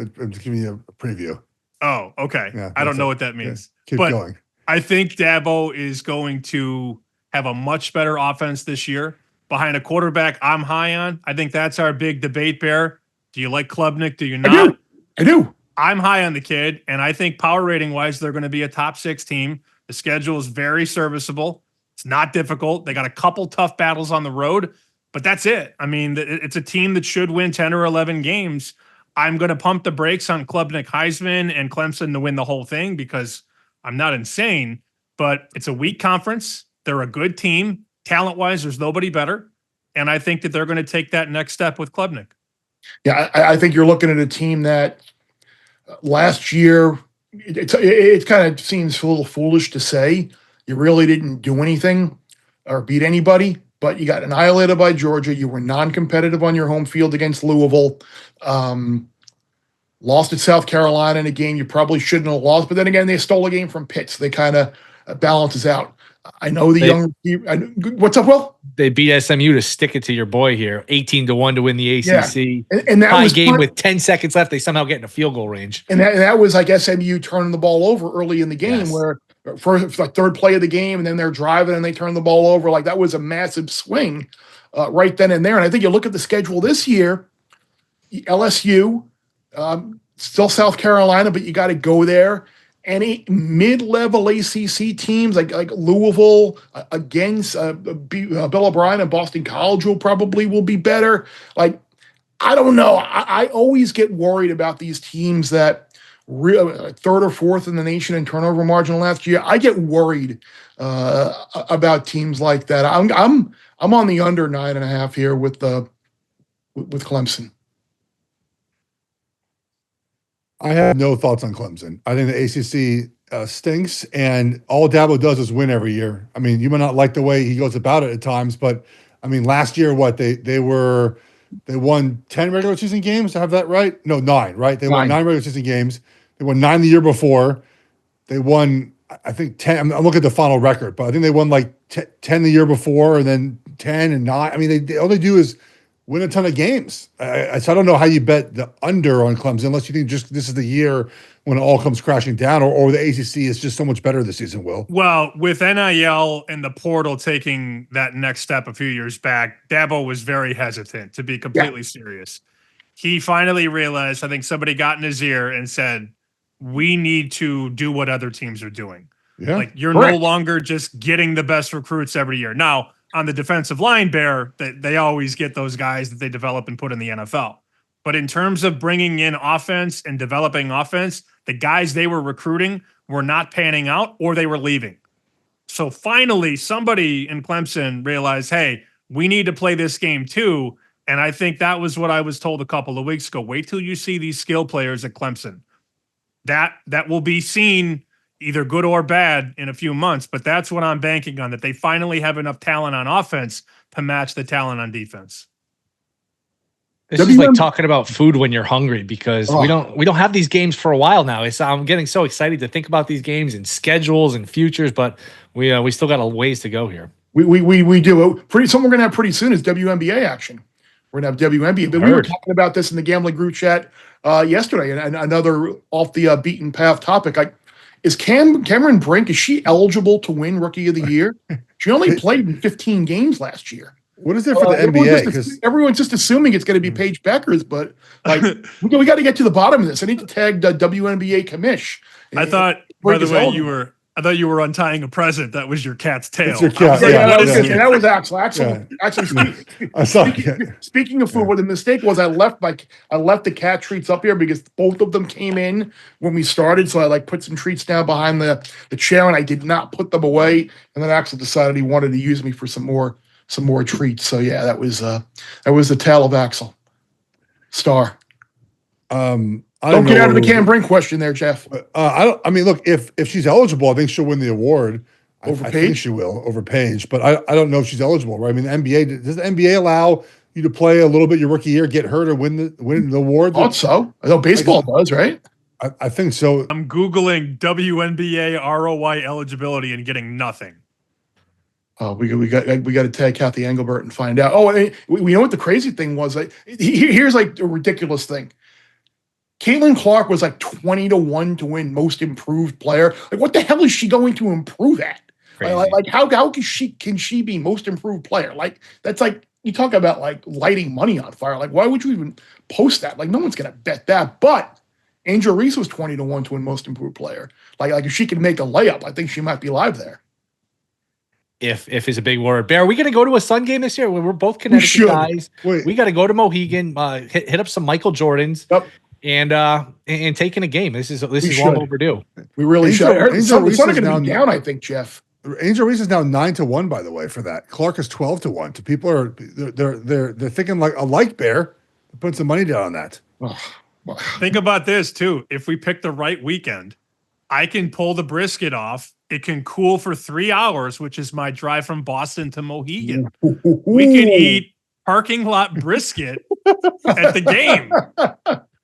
giving you a preview. Oh, okay. Yeah, I don't know what that means. Keep going. I think Dabo is going to have a much better offense this year behind a quarterback I'm high on. I think that's our big debate bear. Do you like Klubnik? Do you not? I do. I'm high on the kid, and I think power rating wise, they're going to be a top 6 team. The schedule is very serviceable. It's not difficult. They got a couple tough battles on the road, but that's it. I mean, it's a team that should win 10 or 11 games. I'm going to pump the brakes on Klubnik, Heisman, and Clemson to win the whole thing because I'm not insane, but it's a weak conference. They're a good team. Talent-wise, there's nobody better, and I think that they're going to take that next step with Klubnik. Yeah, I think you're looking at a team that last year, it kind of seems a little foolish to say you really didn't do anything or beat anybody, but you got annihilated by Georgia. You were non-competitive on your home field against Louisville. Lost at South Carolina in a game you probably shouldn't have lost, but then again, they stole a game from Pitt, so they kind of balances out. I know what's up, Will? They beat SMU to stick it to your boy here, 18-1 to win the ACC. Yeah. And that was game with 10 seconds left. They somehow get in a field goal range. And that was like SMU turning the ball over early in the game, where first like third play of the game, and then they're driving and they turn the ball over. Like that was a massive swing right then and there. And I think you look at the schedule this year, LSU, still South Carolina, but you got to go there. Any mid-level ACC teams like Louisville against Bill O'Brien and Boston College will be better. Like, I don't know. I always get worried about these teams that third or fourth in the nation in turnover margin last year. I get worried about teams like that. I'm on the under 9.5 here with Clemson. I have no thoughts on Clemson. I think the ACC stinks, and all Dabo does is win every year. I mean, you may not like the way he goes about it at times, but I mean, last year, they won 10 regular season games. I have that right? No, 9. Right? They won 9 regular season games. They won 9 the year before. They won, I think 10. I'm looking at the final record, but I think they won like 10 the year before, and then 10 and 9. I mean, all they do is win a ton of games. So I don't know how you bet the under on Clemson unless you think just this is the year when it all comes crashing down, or the ACC is just so much better this season, Will. Well, with NIL and the portal taking that next step a few years back, Dabo was very hesitant, to be completely serious. He finally realized, I think somebody got in his ear and said, we need to do what other teams are doing. Yeah, like you're no longer just getting the best recruits every year. Now, on the defensive line, Bear, they always get those guys that they develop and put in the NFL. But in terms of bringing in offense and developing offense, the guys they were recruiting were not panning out or they were leaving. So finally, somebody in Clemson realized, hey, we need to play this game too. And I think that was what I was told a couple of weeks ago. Wait till you see these skill players at Clemson. That will be seen either good or bad in a few months, but that's what I'm banking on, that they finally have enough talent on offense to match the talent on defense. This is like talking about food when you're hungry, because we don't have these games for a while now. I'm getting so excited to think about these games and schedules and futures, but we still got a ways to go here. We do. Something we're gonna have pretty soon is WNBA action. We're gonna have WNBA. But we were talking about this in the gambling group chat yesterday, and another off the beaten path topic. Is Cameron Brink, is she eligible to win Rookie of the Year? She only played in 15 games last year. What is there for the NBA? Everyone's just assuming it's going to be Paige Beckers, but like we got to get to the bottom of this. I need to tag the WNBA commish. I thought, by the way, I thought you were untying a present. That was your cat's tail. It's your cat. That was Axel. Actually, speaking of food, what the mistake was, I left the cat treats up here because both of them came in when we started. So I put some treats down behind the chair, and I did not put them away. And then Axel decided he wanted to use me for some more treats. So yeah, that was the tale of Axel. Star. Don't get out of the Cam Brink question there, Geoff. I mean, look, if she's eligible, I think she'll win the award. Over I Paige? think she will over Paige, but I don't know if she's eligible, right? I mean, does the NBA allow you to play a little bit your rookie year, get hurt, and win the award? I thought so. I know baseball does, right? I think so. I'm Googling WNBA ROI eligibility and getting nothing. Oh, we got to tag Kathy Engelbert and find out. Oh, we know what the crazy thing was. Here's a ridiculous thing. Caitlin Clark was 20-1 to win Most Improved Player. What the hell is she going to improve at? How can she be Most Improved Player? That's you talk about lighting money on fire. Why would you even post that? No one's gonna bet that. But Angel Reese was 20-1 to win Most Improved Player. If she could make a layup, I think she might be live there. If is a big word. Bear, are we going to go to a Sun game this year? We're both Connecticut guys. We got to go to Mohegan, hit up some Michael Jordans, and take in a game. This is long overdue. We really should. Angel Reese is going to be down, I think, Geoff. Angel Reese is now 9-1, by the way, for that. Clark is 12-1. People are they're thinking like a Bear. Put some money down on that. Think about this too. If we pick the right weekend, I can pull the brisket off. It can cool for 3 hours, which is my drive from Boston to Mohegan. We can eat parking lot brisket at the game.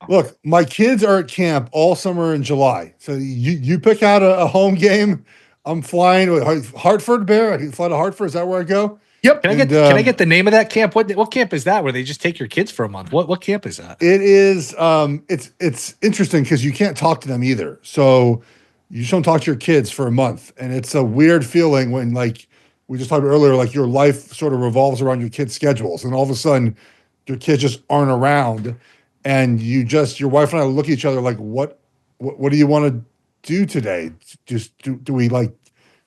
Look, my kids are at camp all summer in July. So you pick out a home game. I'm flying to Hartford, Bear. I can fly to Hartford. Is that where I go? Yep. Can I get the name of that camp? What camp is that? Where they just take your kids for a month? What camp is that? It is. It's interesting because you can't talk to them either. So you just don't talk to your kids for a month, and it's a weird feeling when, we just talked about earlier, your life sort of revolves around your kids' schedules, and all of a sudden, your kids just aren't around, and your wife and I look at each other like, what do you want to do today? Just do you want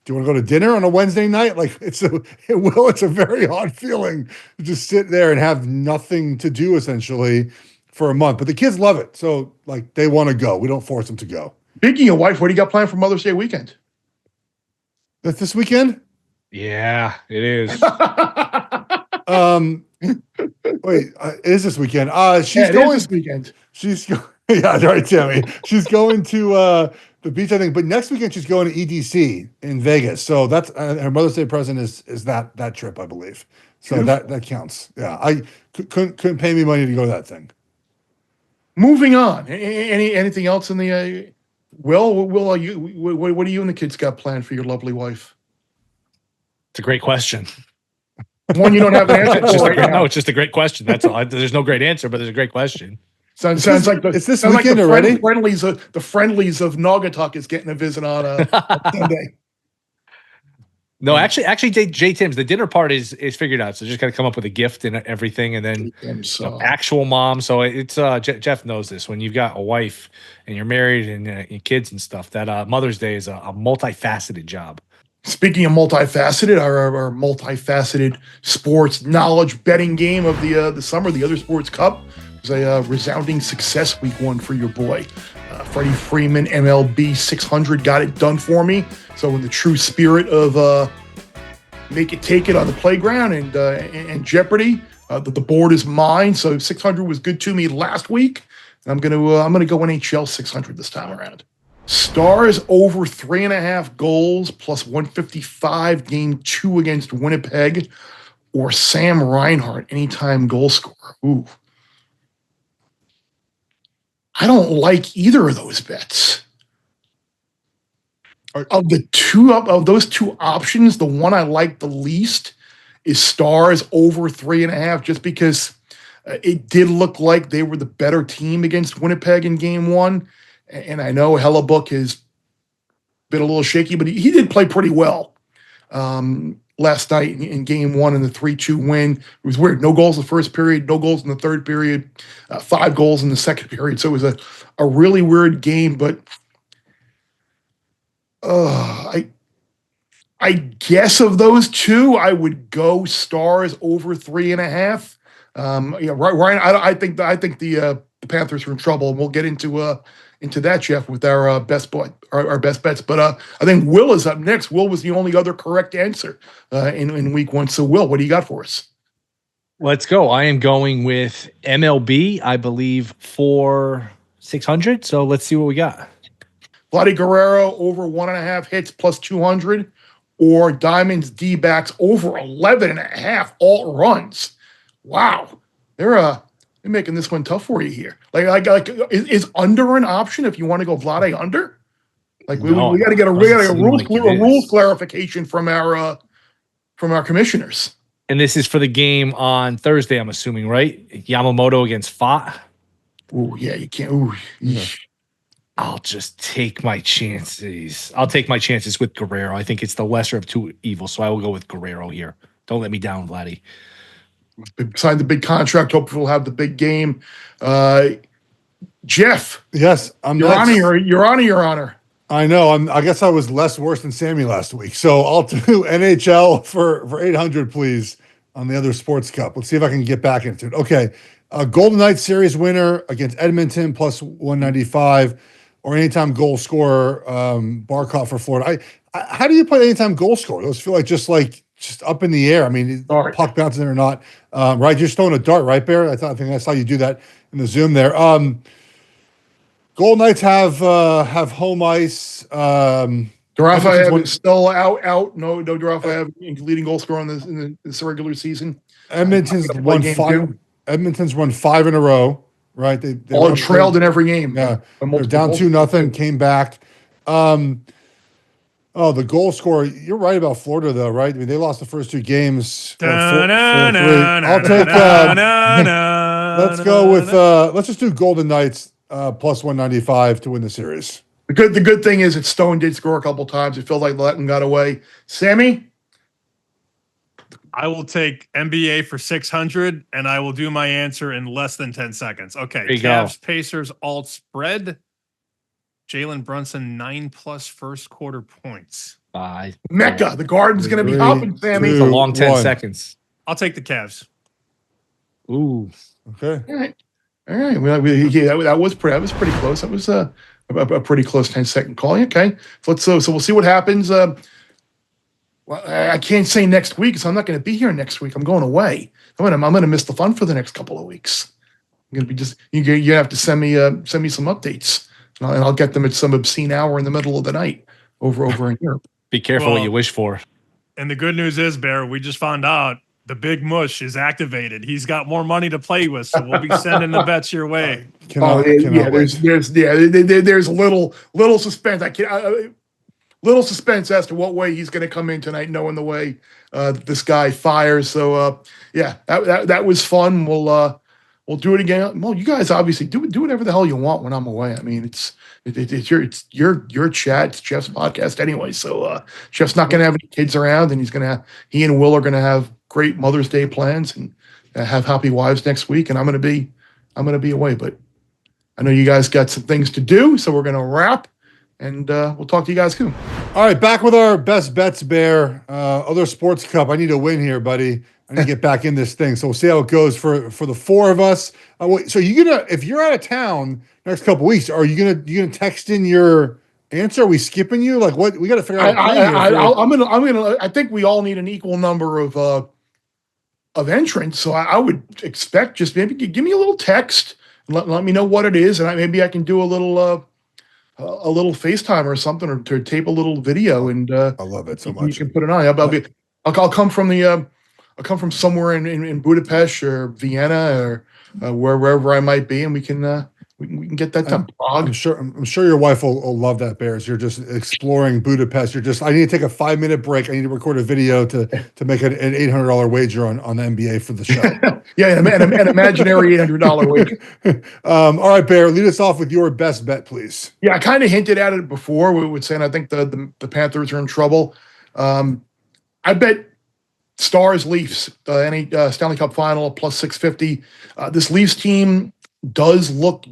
to go to dinner on a Wednesday night? It's a very odd feeling to just sit there and have nothing to do essentially for a month. But the kids love it, so they want to go. We don't force them to go. Speaking of wife, what do you got planned for Mother's Day weekend? That's this weekend? Yeah, it is. Wait, it is this weekend. She's going this weekend. Yeah, right, Sammy. She's going to the beach, I think. But next weekend she's going to EDC in Vegas. So that's her Mother's Day present is that trip, I believe. So that counts. Yeah, I couldn't pay me money to go to that thing. Moving on. Anything else in the? Will what do you and the kids got planned for your lovely wife? It's a great question. One you don't have an answer for right now. No, it's just a great question. That's all. There's no great answer, but there's a great question. Sounds like it's this weekend already. The friendlies of Naugatuck is getting a visit on Sunday. No, actually, J Tim's the dinner part is figured out. So just got to come up with a gift and everything, and then actual mom. So it's Geoff knows this. When you've got a wife and you're married and your kids and stuff, that Mother's Day is a multifaceted job. Speaking of multifaceted, our multifaceted sports knowledge betting game of the summer, the Other Sports Cup, was a resounding success week one for your boy. Freddie Freeman, MLB 600, got it done for me. So in the true spirit of make it take it on the playground and Jeopardy, the board is mine. So 600 was good to me last week. I'm gonna go NHL 600 this time around. Stars over 3.5 goals plus 155 game 2 against Winnipeg, or Sam Reinhart anytime goal scorer. Ooh. I don't like either of those bets. Of those two options, the one I like the least is Stars over 3.5, just because it did look like they were the better team against Winnipeg in game 1. And I know Hellebuck has been a little shaky, but he did play pretty well last night in game 1 in the 3-2 win. It was weird. No goals in the first period, no goals in the third period, 5 goals in the second period. So it was a really weird game, but I guess of those two, I would go Stars over 3.5. Ryan, I think the Panthers are in trouble, and we'll get into that, Geoff, with our best bets. But I think Will is up next. Will was the only other correct answer in week 1. So Will, what do you got for us? Let's go. I am going with MLB, I believe, for 600. So let's see what we got. Vladdy Guerrero over 1.5 hits plus 200, or Diamonds D-backs over 11.5 alt runs. Wow, they're making this one tough for you here. Is under an option if you want to go Vladdy under? We got to get a rules clarification from our commissioners. And this is for the game on Thursday, I'm assuming, right? Yamamoto against Fott. Oh yeah, you can't. Ooh, yeah. I'll just take my chances. I'll take my chances with Guerrero. I think it's the lesser of two evils, so I will go with Guerrero here. Don't let me down, Vladdy. Signed the big contract. Hopefully we'll have the big game. Geoff. Yes, I'm Your Honor. I know. I guess I was less worse than Sammy last week. So I'll do NHL for 800, please, on the Other Sports Cup. Let's see if I can get back into it. Okay. Golden Knights series winner against Edmonton plus 195, or anytime goal scorer, Barkov for Florida. How do you play anytime goal scorer? Those feel just up in the air. I mean, puck bouncing or not, right? You're just throwing a dart, right, Bear? I think I saw you do that in the Zoom there. Golden Knights have home ice. Darafa is still out. No Darafa leading goal scorer in this regular season. Edmonton's won 5. Edmonton's won 5 in a row, right? They all trailed in every game. Yeah, they're down 2-0, came back. The goal scorer. You're right about Florida, though, right? I mean, they lost the first 2 games. 4-3. I'll take. Let's go with. Let's just do Golden Knights plus 195 to win the series. The good thing is that Stone did score a couple times. It felt like Letton got away. Sammy. I will take NBA for 600, and I will do my answer in less than 10 seconds. Okay, Cavs, Pacers, alt spread. Jalen Brunson, 9+ first quarter points. 5. Mecca, the Garden's going to be hopping, Sammy. It's a long 10 seconds. I'll take the Cavs. Ooh. Okay. All right. Well, that was pretty close. That was a pretty close 10-second call. Okay. So we'll see what happens. Well, I can't say next week, so I'm not going to be here next week. I'm going away. I'm going to miss the fun for the next couple of weeks. I'm going to be you have to send me some updates, and I'll get them at some obscene hour in the middle of the night over in Europe. Be careful what you wish for. And the good news is, Bear, we just found out the big mush is activated. He's got more money to play with, so we'll be sending the bets your way. There's little suspense. little suspense as to what way he's going to come in tonight, knowing the way this guy fires. So yeah, that was fun. We'll do it again. Well, you guys obviously do whatever the hell you want when I'm away. I mean, it's your chat. It's Geoff's podcast anyway. So Geoff's not going to have any kids around, and he and Will are going to have great Mother's Day plans and have happy wives next week. And I'm going to be away, but I know you guys got some things to do, so we're going to wrap, and we'll talk to you guys soon. All right, back with our best bets, Bear. Other sports cup. I need to win here, buddy. I need to get back in this thing. So we'll see how it goes for the four of us. So if you're out of town next couple of weeks, are you gonna text in your answer? Are we skipping you? Like what? We got to figure out. I think we all need an equal number of entrants. So I would expect just maybe give me a little text. Let me know what it is, and maybe I can do a little FaceTime or something, or to tape a little video. And I love it so much. You can put it on. I'll come from I'll come from somewhere in Budapest or Vienna or wherever I might be, and we can get that done. I'm sure your wife will love that, Bears. You're just exploring Budapest. I need to take a 5-minute break. I need to record a video to make an $800 wager on the NBA for the show. Yeah, an imaginary $800 wager. All right, Bear, lead us off with your best bet, please. Yeah, I kind of hinted at it before. We were saying I think the Panthers are in trouble. I bet Stars Leafs, any Stanley Cup final, plus 650. This Leafs team does look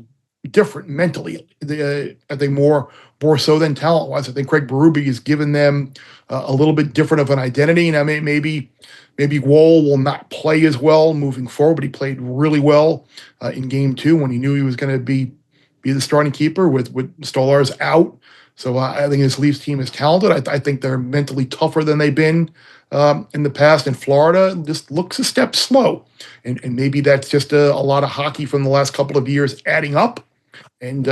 different mentally. I think more so than talent-wise. I think Craig Berube has given them a little bit different of an identity. And I mean, maybe Woll will not play as well moving forward, but he played really well in Game 2 when he knew he was going to be the starting keeper with Stolarz out. So I think this Leafs team is talented. I think they're mentally tougher than they've been in the past. In Florida, just looks a step slow. And maybe that's just a lot of hockey from the last couple of years adding up and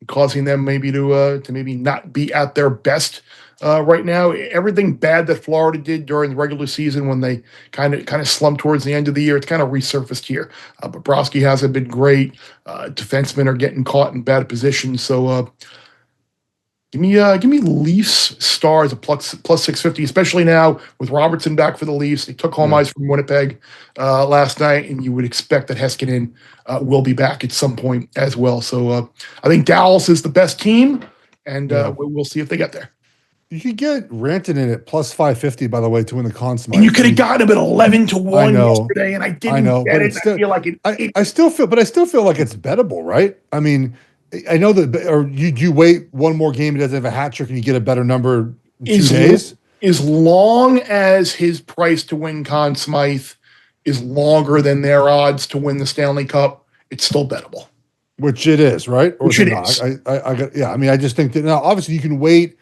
causing them maybe to maybe not be at their best right now. Everything bad that Florida did during the regular season when they kind of slumped towards the end of the year, it's kind of resurfaced here. Bobrovsky hasn't been great. Defensemen are getting caught in bad positions. So give me Leafs Stars a plus 650, especially now with Robertson back for the Leafs. They took home ice from Winnipeg last night, and you would expect that Heiskanen will be back at some point as well. So I think Dallas is the best team, and we'll see if they get there. You could get Rantanen at plus 550, by the way, to win the Conn Smythe. And you could have gotten him at 11-1 yesterday, and I didn't get it. I feel like I still feel like it's bettable, right? I mean, I know that, or you wait one more game, he doesn't have a hat trick, and you get a better number in 2 days? As long as his price to win Conn Smythe is longer than their odds to win the Stanley Cup, it's still bettable. Which it is, right? Or Which it is. I just think that now, obviously, you can wait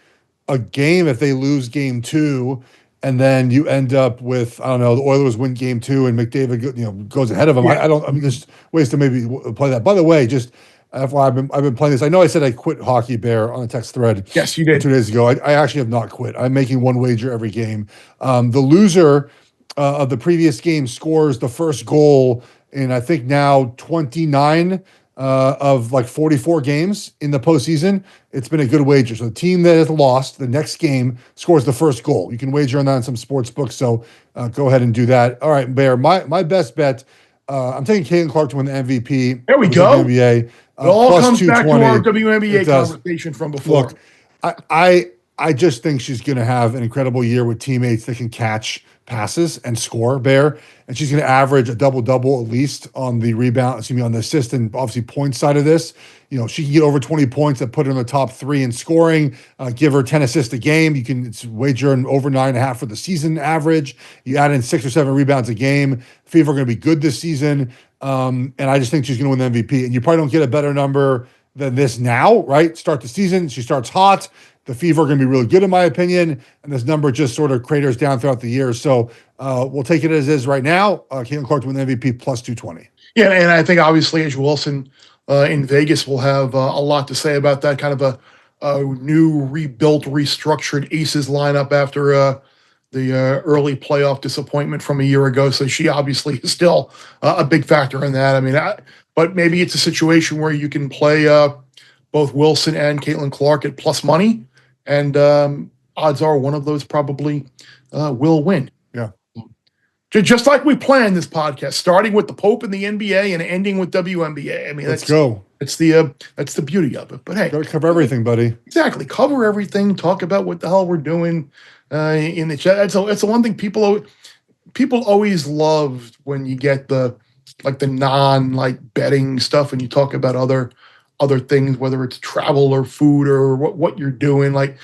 a game if they lose Game 2, and then you end up with, I don't know, the Oilers win Game 2, and McDavid goes ahead of them. Yeah. There's ways to maybe play that. By the way, just FYI, I've been playing this. I know I said I quit hockey, Bear, on a text thread. Yes, you did 2 days ago. I actually have not quit. I'm making one wager every game. The loser of the previous game scores the first goal in, I think now 29 of like 44 games in the postseason. It's been a good wager. So the team that has lost the next game scores the first goal. You can wager on that in some sports books. So go ahead and do that. All right, Bear. My best bet. I'm taking Caitlin Clark to win the MVP. There we go. The NBA. It all comes back to our WNBA conversation from before. Look, I just think she's going to have an incredible year with teammates that can catch passes and score, Bear. And she's going to average a double-double at least on the rebound, on the assist and obviously point side of this. She can get over 20 points that put her in the top 3 in scoring, give her 10 assists a game. You can wager an over 9.5 for the season average. You add in 6 or 7 rebounds a game. Fever are going to be good this season. And I just think she's going to win the MVP. And you probably don't get a better number than this now, right? Start the season. She starts hot. The Fever are going to be really good, in my opinion. And this number just sort of craters down throughout the year. So we'll take it as is right now. Caitlin Clark to win the MVP plus 220. Yeah, and I think obviously A'ja Wilson in Vegas will have a lot to say about that kind of a new, rebuilt, restructured Aces lineup after the early playoff disappointment from a year ago. So she obviously is still a big factor in that. I mean, but maybe it's a situation where you can play both Wilson and Caitlin Clark at plus money and odds are one of those probably will win. Yeah. Just like we planned this podcast, starting with the Pope and the NBA and ending with WNBA. I mean, let's go. That's the beauty of it. But hey, gotta cover everything, buddy. Exactly, cover everything. Talk about what the hell we're doing in the chat. It's the one thing people always loved when you get the non betting stuff and you talk about other things, whether it's travel or food or what you're doing. I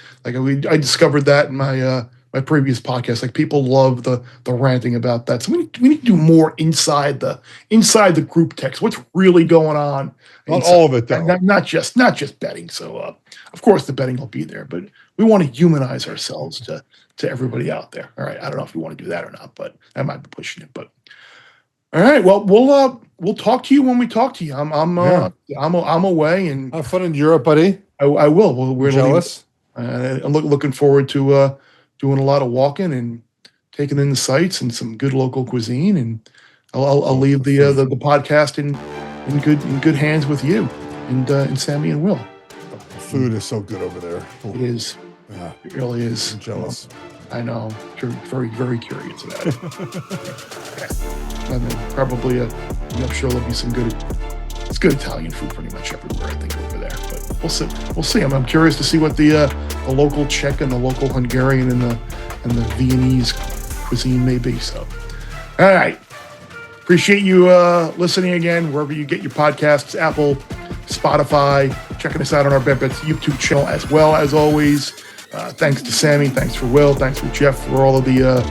discovered that in my previous podcast. Like, people love the ranting about that. So we need to do more inside the group text. What's really going on? Not all of it, though. Not just betting. So of course the betting will be there, but we want to humanize ourselves to everybody out there. All right. I don't know if we want to do that or not, but I might be pushing it. But all right. Well, we'll talk to you when we talk to you. I'm away, and have fun in Europe, buddy. I will. We're jealous. I'm looking forward to doing a lot of walking and taking in the sights and some good local cuisine. And I'll leave the podcast in good hands with you and Sammy and Will. The food is so good over there. It is. Yeah. It really is. I'm jealous. I know. Very, very curious about it. Okay. And then probably I'm sure there'll be some good. It's good Italian food pretty much everywhere, I think, over there. But we'll see. We'll see. I'm curious to see what the local Czech and the local Hungarian and the Viennese cuisine may be. So, all right. Appreciate you listening again, wherever you get your podcasts, Apple, Spotify, checking us out on our BetBets YouTube channel as well, as always. Thanks to Sammy. Thanks for Will. Thanks for Geoff for all of the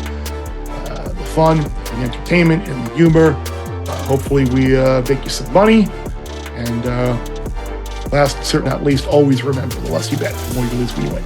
fun, the entertainment, and the humor. Hopefully we make you some money. And last, certainly not least, always remember, the less you bet, the more you lose when you win.